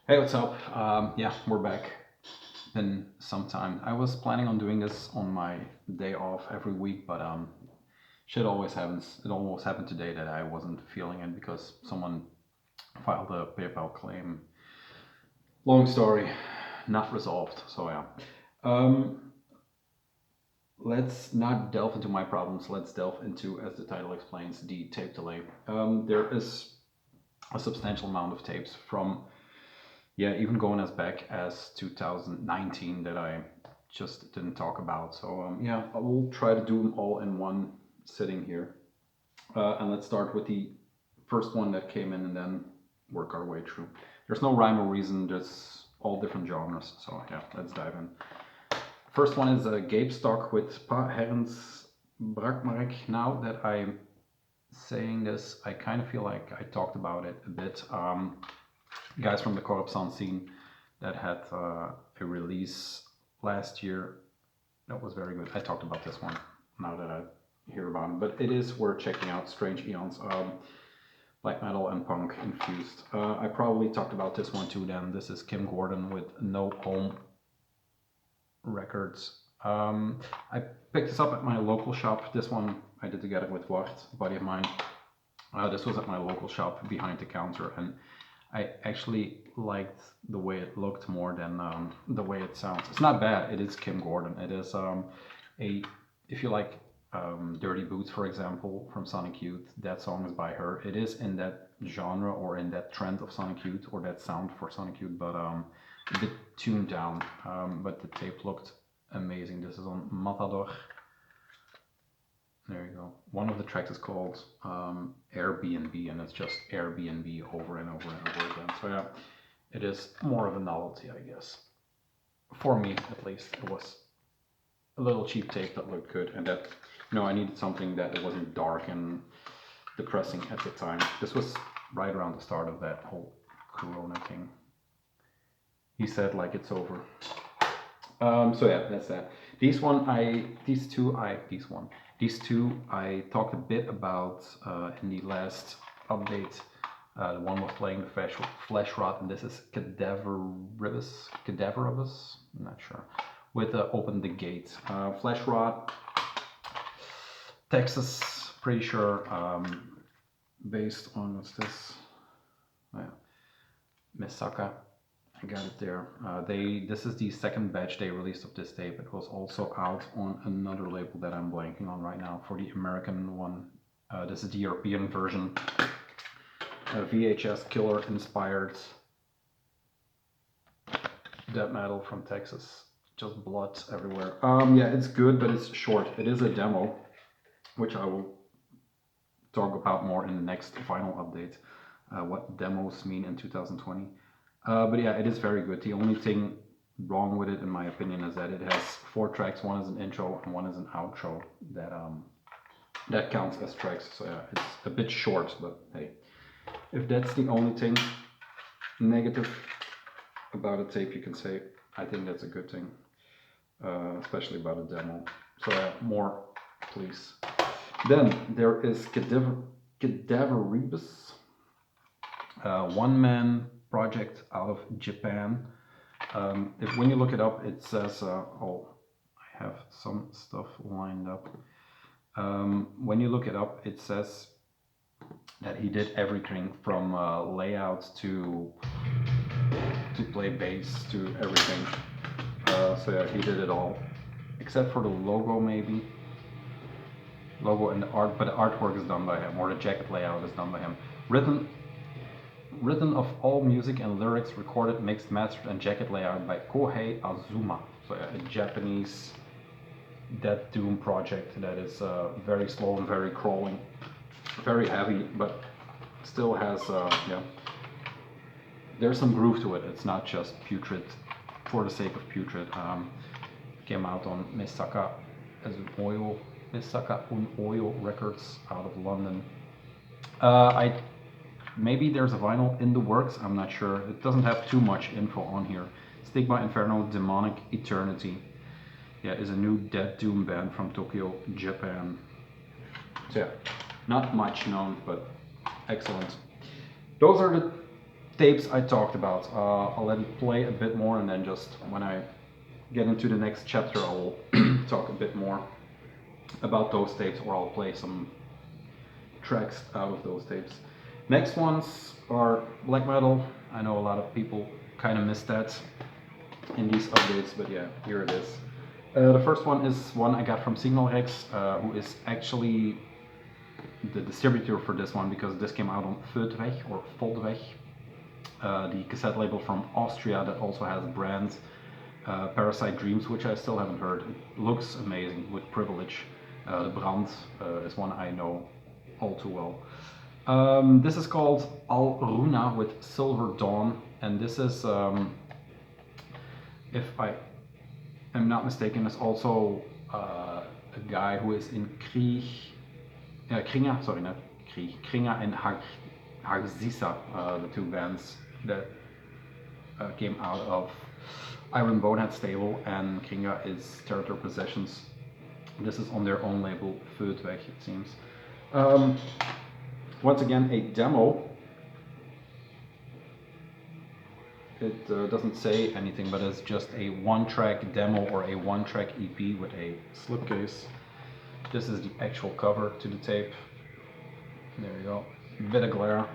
Hey, what's up? Yeah, we're back. Been some time. I was planning on doing this on my day off every week, but shit always happens. It almost happened today that I wasn't feeling it because someone filed a PayPal claim. Long story, not resolved. So yeah. Um, let's not delve into my problems. Let's delve into, as the title explains, the tape delay. There is a substantial amount of tapes from even going as back as 2019 that I just didn't talk about. So I will try to do them all in one sitting here. And let's start with the first one that came in and then work our way through. There's no rhyme or reason, there's all different genres. So yeah, let's dive in. First one is a Gabe stock with Pa Herrens Brakmark. Now that I'm saying this, I kind of feel like I talked about it a bit. Guys from the Corruption scene that had a release last year that was very good. I talked about this one now that I hear about it, but it is worth checking out. Strange Eons, black metal and punk infused. I probably talked about this one too. Then this is Kim Gordon with No Home Records. I picked this up at my local shop. This one I did together with Wart, a buddy of mine. This was at my local shop behind the counter, and I actually liked the way it looked more than the way it sounds. It's not bad. It is Kim Gordon. It is if you like Dirty Boots, for example, from Sonic Youth, that song is by her. It is in that genre or in that trend of Sonic Youth or that sound for Sonic Youth, but a bit tuned down. But the tape looked amazing. This is on Matador. There you go. One of the tracks is called Airbnb, and it's just Airbnb over and over and over again. So yeah, it is more of a novelty, I guess. For me, at least, it was a little cheap tape that looked good, and that I needed something that it wasn't dark and depressing at the time. This was right around the start of that whole Corona thing. He said like it's over. So yeah, that's that. These two I talked a bit about in the last update. The one was playing the flesh rot, and this is Cadaveribus. I'm not sure. With Open the Gate. Flesh rot, Texas, pretty sure. Based on what's this? Oh, yeah. Misaka. I got it there. This is the second batch they released of this tape. It was also out on another label that I'm blanking on right now for the American one. This is the European version. VHS killer inspired death metal from Texas. Just blood everywhere. Yeah, it's good, but it's short. It is a demo, which I will talk about more in the next final update. What demos mean in 2020. But yeah, it is very good. The only thing wrong with it, in my opinion, is that it has 4 tracks. One is an intro and one is an outro that counts as tracks. So yeah, it's a bit short, but hey, if that's the only thing negative about a tape you can say, I think that's a good thing, especially about a demo. So yeah, more, please. Then there is Cadaveribus, one-man project out of Japan. When you look it up, it says, I have some stuff lined up. When you look it up, it says that he did everything from layouts to play bass to everything. So yeah, he did it all, except for the logo maybe. Logo and the art, but the artwork is done by him, or the jacket layout is done by him. Written of all music and lyrics, recorded, mixed, mastered, and jacket layout by Kohei Azuma. So yeah, a Japanese Death Doom project that is very slow and very crawling, very heavy, but still has there's some groove to it. It's not just putrid for the sake of putrid. Came out on Misaka Un Oil Records out of London. Maybe there's a vinyl in the works, I'm not sure. It doesn't have too much info on here. Stigma Inferno Demonic Eternity. Yeah, is a new Death Doom band from Tokyo, Japan. So yeah, not much known, but excellent. Those are the tapes I talked about. I'll let it play a bit more, and then just when I get into the next chapter, I will talk a bit more about those tapes, or I'll play some tracks out of those tapes. Next ones are black metal. I know a lot of people kind of miss that in these updates, but yeah, here it is. The first one is one I got from Signal Rex, who is actually the distributor for this one, because this came out on Filth or Voldweg, the cassette label from Austria that also has a brand, Parasite Dreams, which I still haven't heard. It looks amazing with Privilege. The Brand is one I know all too well. This is called Al Runa with Silver Dawn, and this is, if I am not mistaken, is also a guy who is in Kringa, sorry, not Krieg, Kringa and Harzisa, the two bands that came out of Iron Bonehead stable, and Kringa is Territory Possessions. This is on their own label, Voetweg, it seems. Once again, a demo. It doesn't say anything, but it's just a one-track demo or a one-track EP with a slipcase. This is the actual cover to the tape. There you go. Bit of glare.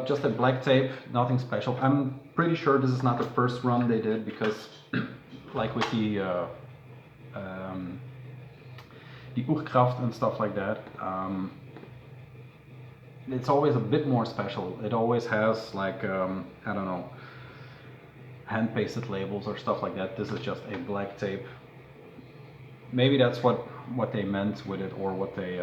Just a black tape, nothing special. I'm pretty sure this is not the first run they did, because like with the Urkraft and stuff like that, it's always a bit more special. It always has like, I don't know, hand-pasted labels or stuff like that. This is just a black tape. Maybe that's what they meant with it, or what they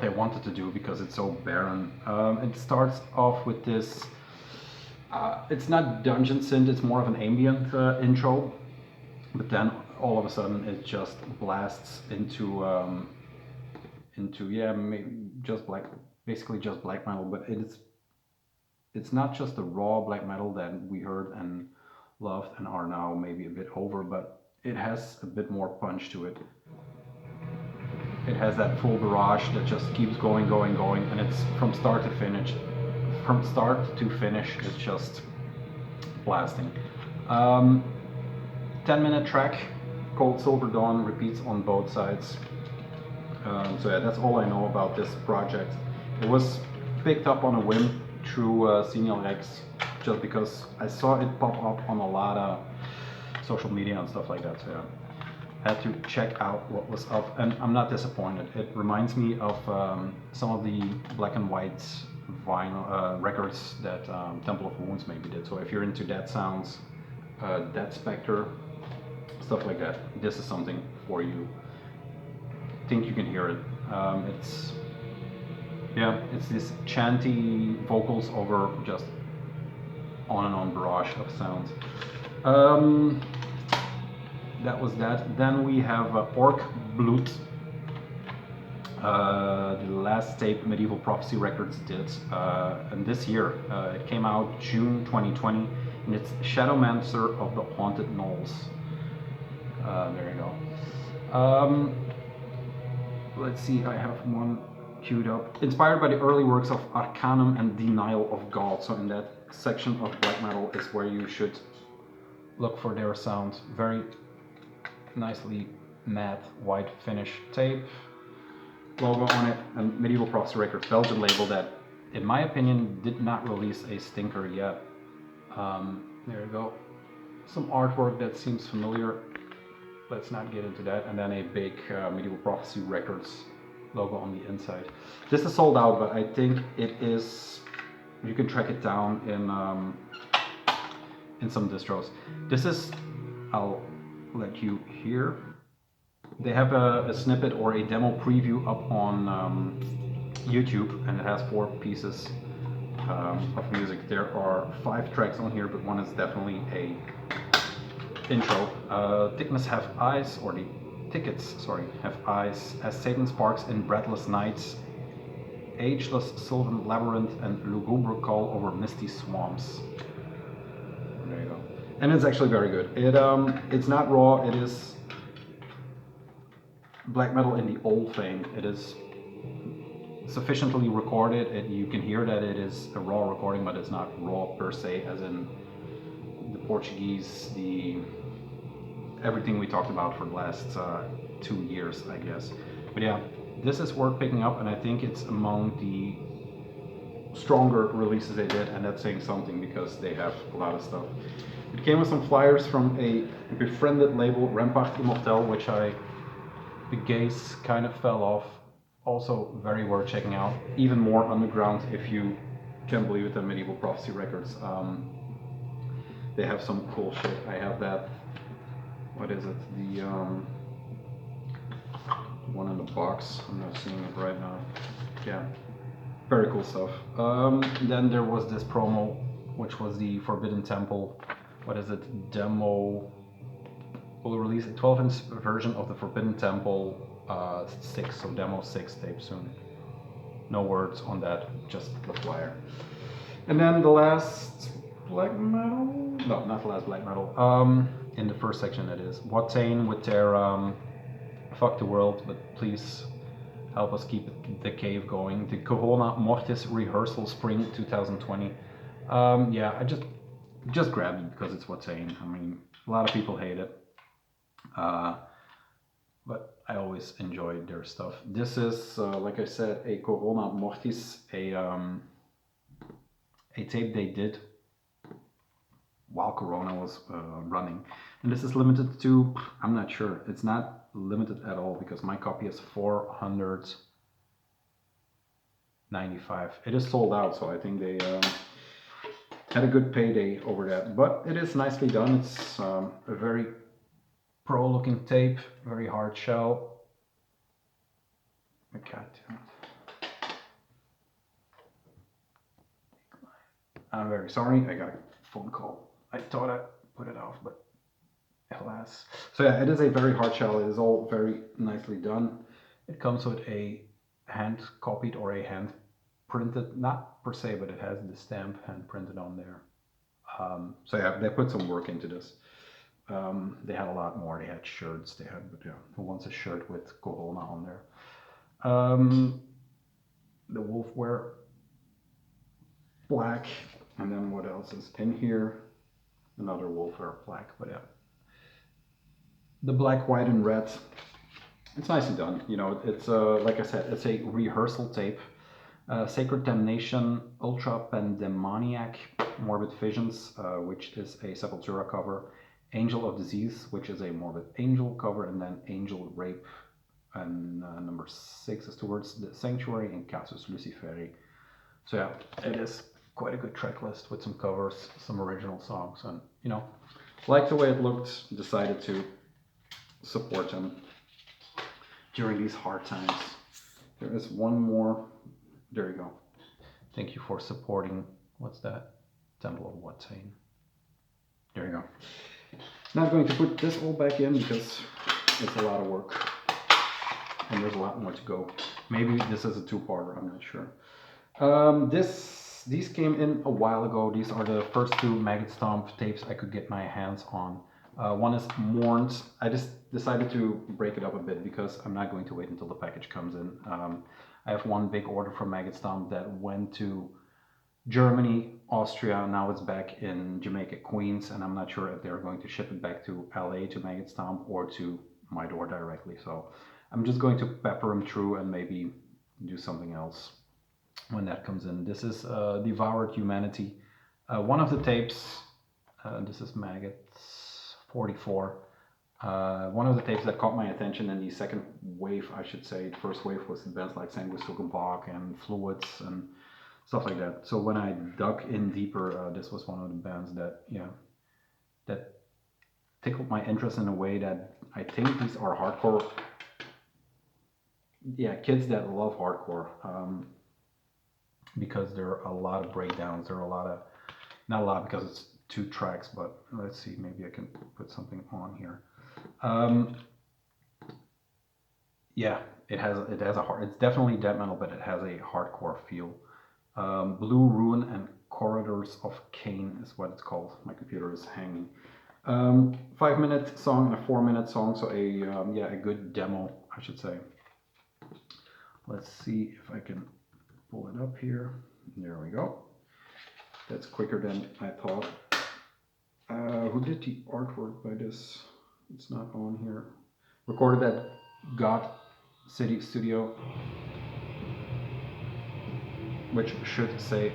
wanted to do, because it's so barren. It starts off with this, it's not dungeon synth, it's more of an ambient intro, but then all of a sudden it just blasts into yeah, maybe just basically just black metal. But it's not just the raw black metal that we heard and loved and are now maybe a bit over, but it has a bit more punch to it. It has that full barrage that just keeps going, and it's from start to finish. From start to finish, it's just blasting. 10-minute track called Silver Dawn, repeats on both sides. So yeah, that's all I know about this project. It was picked up on a whim through Signal Rex, just because I saw it pop up on a lot of social media and stuff like that. So yeah, had to check out what was up, and I'm not disappointed. It reminds me of some of the black and white vinyl records that Temple of Wounds maybe did. So if you're into Dead Sounds, Dead Spectre, stuff like that, this is something for you. Think you can hear it. It's this chanty vocals over just on and on barrage of sounds. That was that. Then we have Orc Blood, the last tape Medieval Prophecy Records did, and this year it came out June 2020, and it's Shadowmancer of the Haunted Knolls. There you go. Let's see, I have one queued up. Inspired by the early works of Arcanum and Denial of God. So in that section of black metal is where you should look for their sound. Very nicely matte white finish tape. Logo on it, and Medieval Prophecy Records, Belgian label that, in my opinion, did not release a stinker yet. There you go. Some artwork that seems familiar. Let's not get into that. And then a big Medieval Prophecy Records logo on the inside. This is sold out, but I think it is, you can track it down in some distros. This is, I'll let you hear. They have a snippet or a demo preview up on YouTube, and it has 4 pieces of music. There are 5 tracks on here, but one is definitely a intro. Thickness Have Eyes, or the Tickets, sorry, Have Eyes, As Satan Sparks in Breathless Nights, Ageless Sylvan Labyrinth, and Lugubre Call Over Misty Swamps. There you go. And it's actually very good. It's not raw, it is black metal in the old vein. It is sufficiently recorded. You can hear that it is a raw recording, but it's not raw per se, as in the Portuguese, everything we talked about for the last 2 years, I guess. But yeah, this is worth picking up, and I think it's among the stronger releases they did, and that's saying something because they have a lot of stuff. It came with some flyers from a befriended label, Rempart Immortel, which the gaze kind of fell off. Also very worth checking out. Even more underground, if you can believe it, than Medieval Prophecy Records. They have some cool shit. I have that, what is it? The one in the box. I'm not seeing it right now. Yeah, very cool stuff. Then there was this promo, which was the Forbidden Temple. What is it? Demo. Will release a 12-inch version of the Forbidden Temple 6, so Demo 6 tape soon. No words on that, just the flyer. And then the last black metal? No, not the last black metal. In the first section it is. Watain with their Fuck the World, but please help us keep the cave going. The Corona Mortis Rehearsal Spring 2020. Yeah, I just grabbed it because it's Watain. I mean, a lot of people hate it. But I always enjoy their stuff. This is, like I said, a Corona Mortis, a tape they did while Corona was running. And this is limited to, I'm not sure, it's not limited at all because my copy is 495. It is sold out, so I think they had a good payday over that. But it is nicely done. It's a very pro looking tape, very hard shell. I'm very sorry, I got a phone call. I thought I put it off, but alas. So yeah, it is a very hard shell. It is all very nicely done. It comes with a hand copied or a hand printed, not per se, but it has the stamp hand printed on there. So yeah, they put some work into this. They had a lot more. They had shirts. They had, yeah, who wants a shirt with Corona on there? The Wolfwear black, and then what else is in here? Another Wolfwear black, but yeah. The black, white, and red. It's nicely done. You know, it's like I said, it's a rehearsal tape. Sacred Damnation, Ultra Pandemoniac, Morbid Visions, which is a Sepultura cover. Angel of Disease, which is a Morbid Angel cover, and then Angel Rape, and number 6 is towards the Sanctuary and Casus Luciferi. So yeah, it is quite a good track list with some covers, some original songs, and you know, liked the way it looked, decided to support them during these hard times. There is one more. There you go. Thank you for supporting, what's that? Temple of Watain. There you go. Not going to put this all back in because it's a lot of work and there's a lot more to go. Maybe this is a two-parter, I'm not sure. These came in a while ago. These are the first 2 Maggot Stomp tapes I could get my hands on. One is Mourned. I just decided to break it up a bit because I'm not going to wait until the package comes in. I have one big order from Maggot Stomp that went to Germany, Austria, now it's back in Jamaica, Queens, and I'm not sure if they're going to ship it back to LA to Maggot Stomp or to my door directly. So I'm just going to pepper them through and maybe do something else when that comes in. This is Devoured Humanity. One of the tapes, this is Maggots 44. One of the tapes that caught my attention in the second wave, I should say. The first wave was bands like Sanguis Bach and Fluids and stuff like that. So when I dug in deeper, this was one of the bands that, yeah, that tickled my interest in a way that I think these are hardcore, yeah, kids that love hardcore, because there are a lot of breakdowns. There are a lot of, not a lot because it's 2 tracks, but let's see, maybe I can put something on here. Yeah, it has a hard, it's definitely death metal, but it has a hardcore feel. Blue Ruin and Corridors of Cain is what it's called. My computer is hanging. 5-minute song and a 4-minute song, so a good demo, I should say. Let's see if I can pull it up here. There we go. That's quicker than I thought. Who did the artwork by this? It's not on here. Recorded at God City Studio, which should say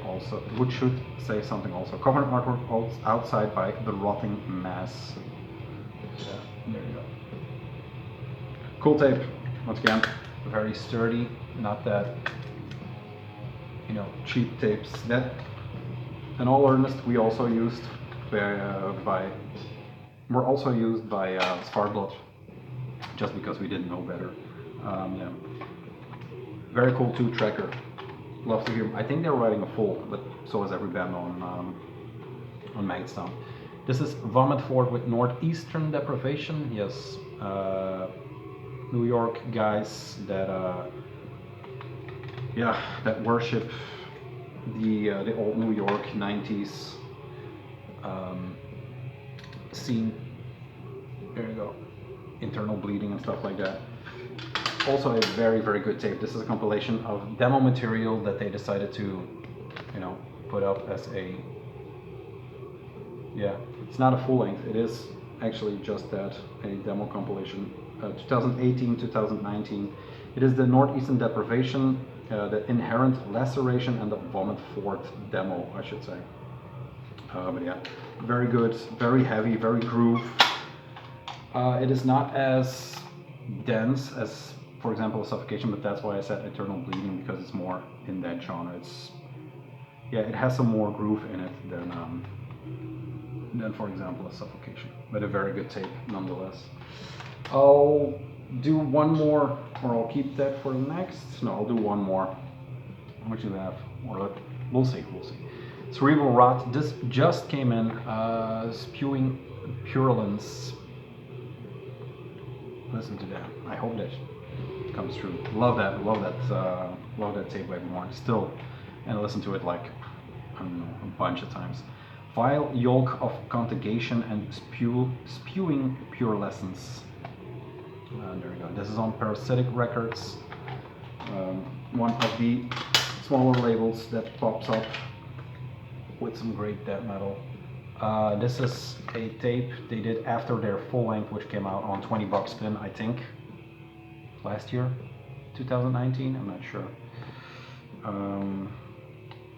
something also. Cover artwork outside by The Rotting Mass. Yeah, there you go. Cool tape. Once again, very sturdy. Not that, you know, cheap tapes. That, in all earnest, were also used by Svartblad, just because we didn't know better. Yeah. Very cool 2-tracker. Love to hear them. I think they're writing a full, but so is every band on Maggots. This is Vomitorium with Northeastern Deprivation. Yes, New York guys that that worship the old New York 90s scene. There you go. Internal bleeding and stuff like that. Also a very, very good tape. This is a compilation of demo material that they decided to, you know, put up as a, yeah, it's not a full length. It is actually just that, a demo compilation. 2018, 2019. It is the Northeastern Deprivation, the Inherent Laceration, and the Vomit Fort demo, I should say. But yeah, very good, very heavy, very groove. It is not as dense as, for example, Suffocation, but that's why I said Eternal Bleeding, because it's more in that genre. It's, yeah, it has some more groove in it than for example, a Suffocation, but a very good tape nonetheless. I'll do one more, or I'll keep that for the next. No, I'll do one more. How much do we have? Or we'll see. Cerebral Rot. This just came in. Spewing Purulence. Listen to that. I hope that comes true. Love that tape way more. Still, and listen to it like, I don't know, a bunch of times. Vile Yolk of Contagion and Spewing Purulence. There we go. This is on Parasitic Records, one of the smaller labels that pops up with some great death metal. This is a tape they did after their full length, which came out on 20 bucks spin, I think, last year, 2019. I'm not sure.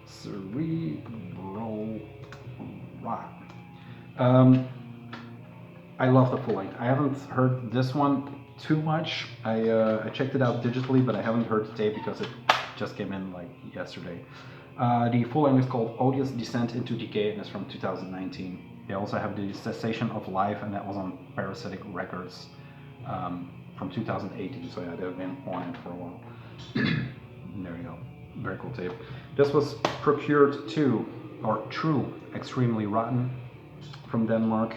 Cerebral Rot. I love the full length. I haven't heard this one too much. I checked it out digitally, but I haven't heard the tape because it just came in like yesterday. The full length is called Odious Descent into Decay and is from 2019. They also have the Cessation of Life, and that was on Parasitic Records from 2018. So yeah, they've been on it for a while. There you go. Very cool tape. This was procured through Extremely Rotten from Denmark.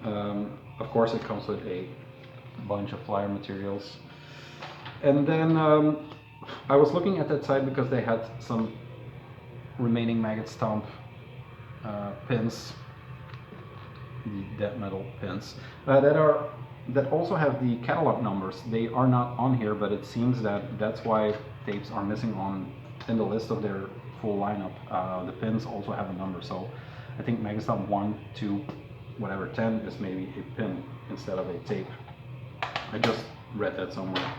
Of course, it comes with a bunch of flyer materials. And then I was looking at that site because they had some remaining Maggot Stomp pins, the death metal pins, that also have the catalog numbers. They are not on here, but it seems that that's why tapes are missing in the list of their full lineup. The pins also have a number, so I think Maggot Stomp 1, 2, whatever, 10 is maybe a pin instead of a tape. I just read that somewhere,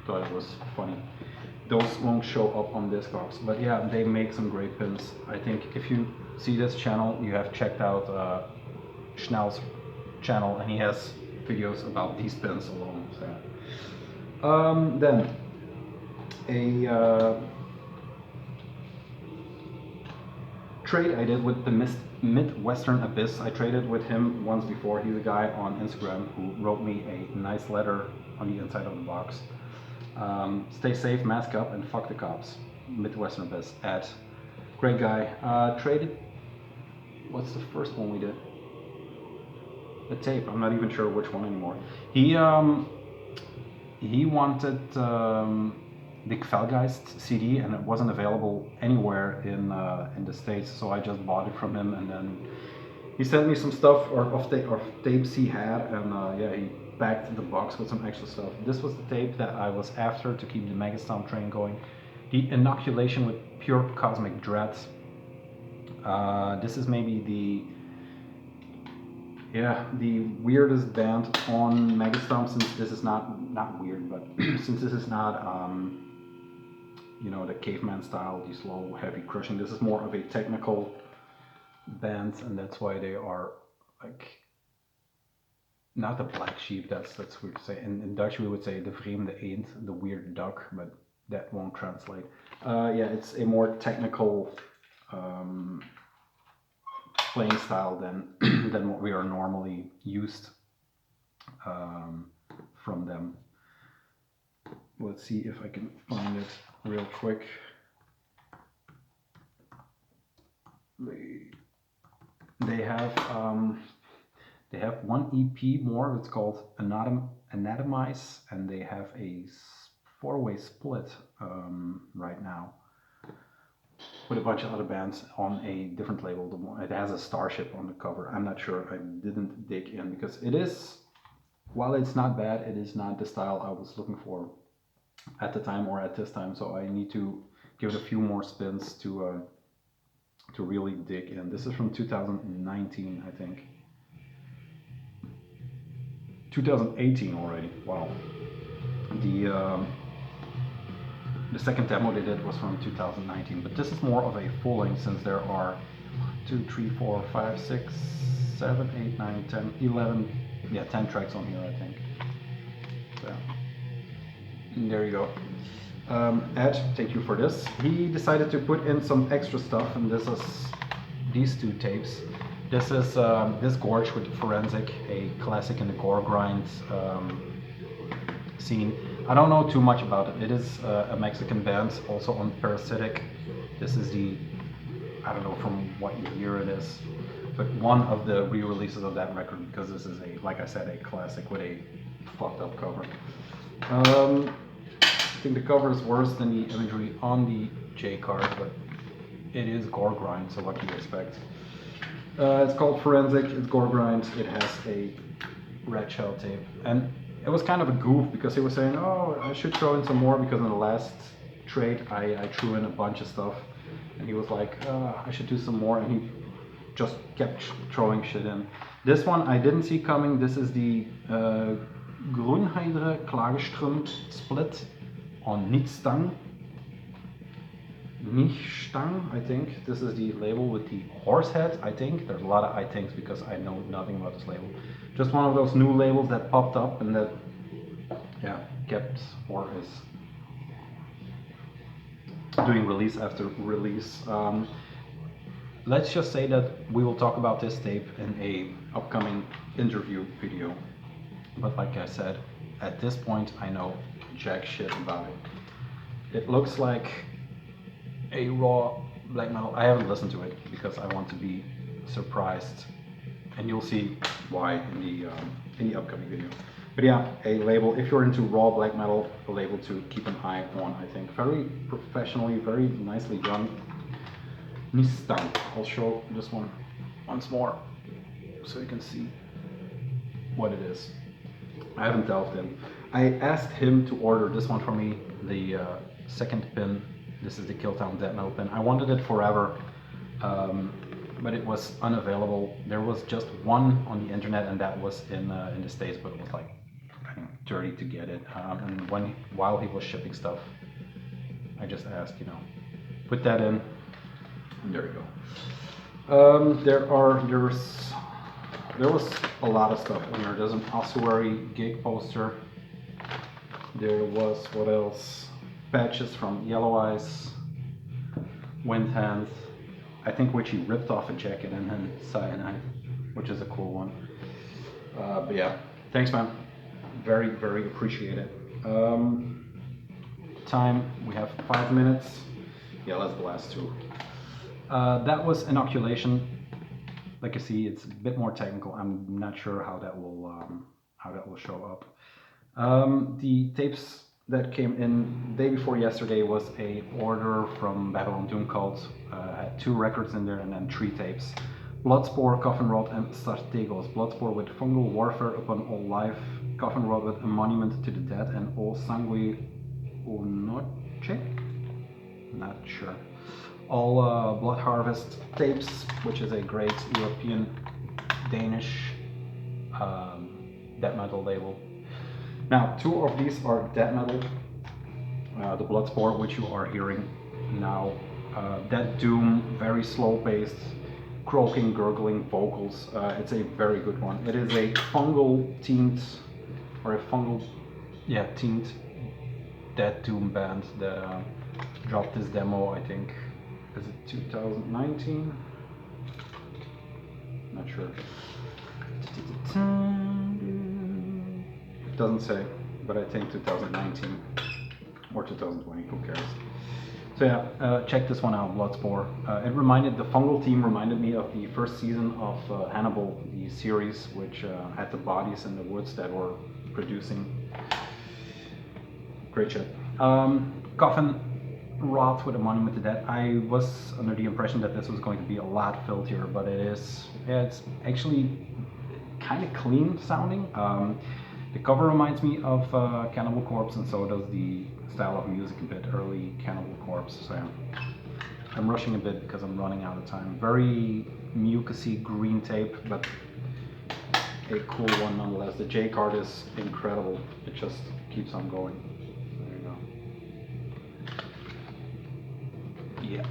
thought it was funny. Those won't show up on Discogs, but yeah, they make some great pins. I think if you see this channel, you have checked out Schnell's channel, and he has videos about these pins alone. So. Then a trade I did with the Midwestern Abyss. I traded with him once before. He's a guy on Instagram who wrote me a nice letter on the inside of the box. Stay safe, mask up, and fuck the cops. Midwestern Abyss at great guy. Traded. What's the first one we did? The tape. I'm not even sure which one anymore. He wanted the Kvelgeist CD, and it wasn't available anywhere in the States, so I just bought it from him, and then he sent me some stuff of tapes he had, and yeah, he backed the box with some extra stuff. This was the tape that I was after to keep the Maggot Stomp train going. The Inoculation with Pure Cosmic Dread. This is maybe the weirdest band on Maggots, since this is not weird, but since this is not the caveman style, the slow, heavy crushing. This is more of a technical band, and that's why they are like not the black sheep. That's weird to say. In Dutch we would say de vreemde eend, the weird duck, but that won't translate. It's a more technical playing style than what we are normally used from them. Let's see if I can find it real quick. They have one EP more. It's called Anatomize, and they have a 4-way split right now with a bunch of other bands on a different label. It has a starship on the cover. I'm not sure. I didn't dig in because it is, while it's not bad, it is not the style I was looking for at the time or at this time. So I need to give it a few more spins to really dig in. This is from 2019, I think. 2018 already. Wow. The second demo they did was from 2019, but this is more of a full length, since there are 2, 3, 4, 5, 6, 7, 8, 9, 10, 11, 10 tracks on here, I think. So, there you go. Ed, thank you for this. He decided to put in some extra stuff, and this is these 2 tapes. This is this Gorge with Forensic, a classic in the gore grind scene. I don't know too much about it. It is a Mexican band, also on Parasitic. This is I don't know from what year it is, but one of the re-releases of that record, because this is like I said, a classic with a fucked up cover. I think the cover is worse than the imagery on the J card, but it is gore grind, so what do you expect? It's called Forensic, it's gore grind, it has a red shell tape, and it was kind of a goof because he was saying, oh, I should throw in some more, because in the last trade I threw in a bunch of stuff, and he was like, I should do some more, and he just kept throwing shit in. This one I didn't see coming. This is the Grunheidre Klageström split on Nichtstang, I think. This is the label with the horse head, I think. There's a lot of I thinks because I know nothing about this label. Just one of those new labels that popped up and that, kept or is doing release after release. Let's just say that we will talk about this tape in a upcoming interview video. But like I said, at this point I know jack shit about it. It looks like a raw black metal. I haven't listened to it because I want to be surprised, and you'll see why in the upcoming video. But a label, if you're into raw black metal, a label to keep an eye on, I think. Very professionally, very nicely done. Nichtstang. I'll show this one once more so you can see what it is. I haven't delved in. I asked him to order this one for me, the second pin. This is the Killtown Death Metal pin. I wanted it forever, but it was unavailable. There was just one on the internet, and that was in the States, but it was like, I think, dirty to get it. And while he was shipping stuff, I just asked, put that in, and there you go. There was a lot of stuff in here. There's an ossuary gig poster. There was, what else? Patches from Yellow Eyes, Wind Hand, I think, which he ripped off a jacket, and then Cyanide, which is a cool one. But thanks, man. Very, very appreciate it. Time, we have 5 minutes. Let's blast 2. That was Inoculation. Like you see, it's a bit more technical. I'm not sure how that will show up. The tapes that came in day before yesterday was a order from Babylon Doom Cult. Had 2 records in there and then 3 tapes. Bloodspore, Coffin Rod, and Sartegos. Bloodspore with Fungal Warfare Upon All Life. Coffin Rod with A Monument to the Dead and O Sangue Unoce. not sure. All Blood Harvest tapes, which is a great European Danish death metal label. Now, two of these are death metal. The Bloodsport, which you are hearing now, Dead Doom, very slow-paced, croaking, gurgling vocals. It's a very good one. It is a fungal-themed, or a themed Dead Doom band that dropped this demo, I think, is it 2019? Not sure. It doesn't say, but I think 2019 or 2020, who cares? So yeah, check this one out, Bloodsport. The fungal theme reminded me of the first season of Hannibal, the series, which had the bodies in the woods that were producing great shit. Coffin Rot with a Monument to Death. I was under the impression that this was going to be a lot filthier, but it is. Yeah, it's actually kind of clean sounding. The cover reminds me of Cannibal Corpse, and so does the style of music a bit, early Cannibal Corpse. So yeah. I'm rushing a bit because I'm running out of time. Very mucusy green tape, but a cool one nonetheless. The J card is incredible. It just keeps on going. There you go. Yeah.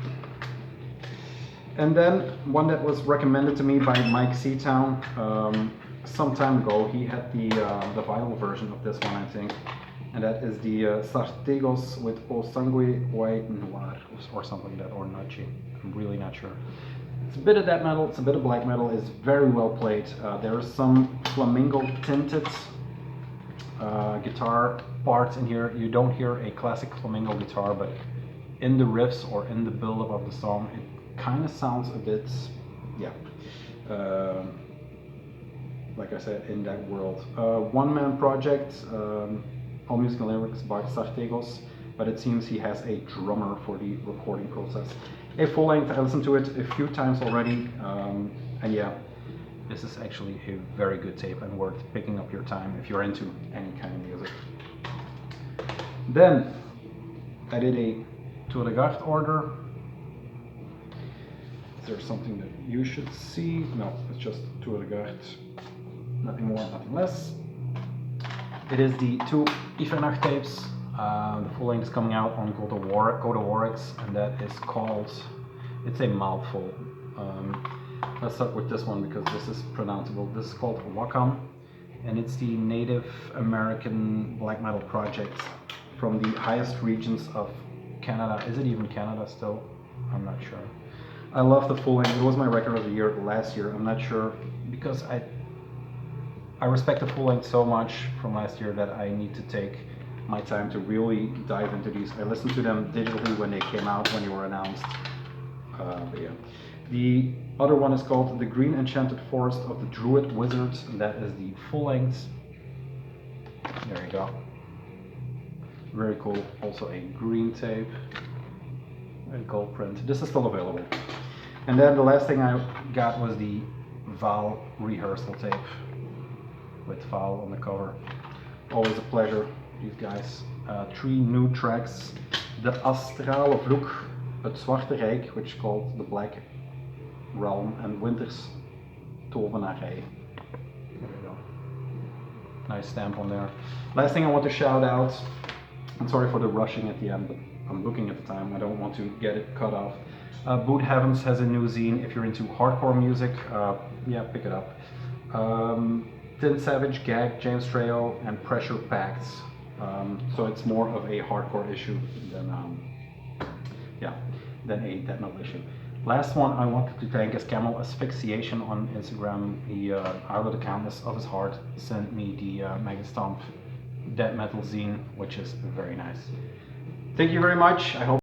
And then one that was recommended to me by Mike Seatown some time ago. He had the vinyl version of this one, I think, and that is the Sartegos with O Sangue White Noir or something like that, or Nachi. I'm really not sure. It's a bit of death metal, it's a bit of black metal. It's very well played. There are some flamingo tinted guitar parts in here. You don't hear a classic flamingo guitar, but in the riffs or in the build-up of the song, it kind of sounds a bit, yeah, like I said, in that world. One-man project, all music and lyrics by Sartegos, but it seems he has a drummer for the recording process. A full length, I listened to it a few times already, and yeah, this is actually a very good tape and worth picking up your time if you're into any kind of music. Then I did a Tour de Garde order. Is there something that you should see? No, it's just Tour de Garde. Nothing more, nothing less. It is the two Ifernach tapes. The full length is coming out on Go to Warwick's, and that is called, it's a mouthful. Let's start with this one because this is pronounceable. This is called Wakam, and it's the Native American black metal project from the highest regions of Canada. Is it even Canada still? I'm not sure. I love the full length. It was my record of the year last year. I'm not sure because I respect the full length so much from last year that I need to take my time to really dive into these. I listened to them digitally when they came out, when they were announced. But yeah. The other one is called The Green Enchanted Forest of the Druid Wizards, and that is the full length. There you go. Very cool. Also a green tape and gold print. This is still available. And then the last thing I got was the Val rehearsal tape with Val on the cover. Always a pleasure, these guys. 3 new tracks. The Astrale Vloek, Het Zwarte Rijk, which is called The Black Realm, and Winter's Tovenarij. There you go. Nice stamp on there. Last thing I want to shout out, I'm sorry for the rushing at the end, but I'm looking at the time, I don't want to get it cut off. Boot Heavens has a new zine. If you're into hardcore music, yeah, pick it up. Tin Savage, Gag, James Trail, and Pressure Pact. So it's more of a hardcore issue than a death metal issue. Last one I wanted to thank is Camel Asphyxiation on Instagram. He, out of the kindness of his heart, sent me the Maggots death metal zine, which is very nice. Thank you very much. I hope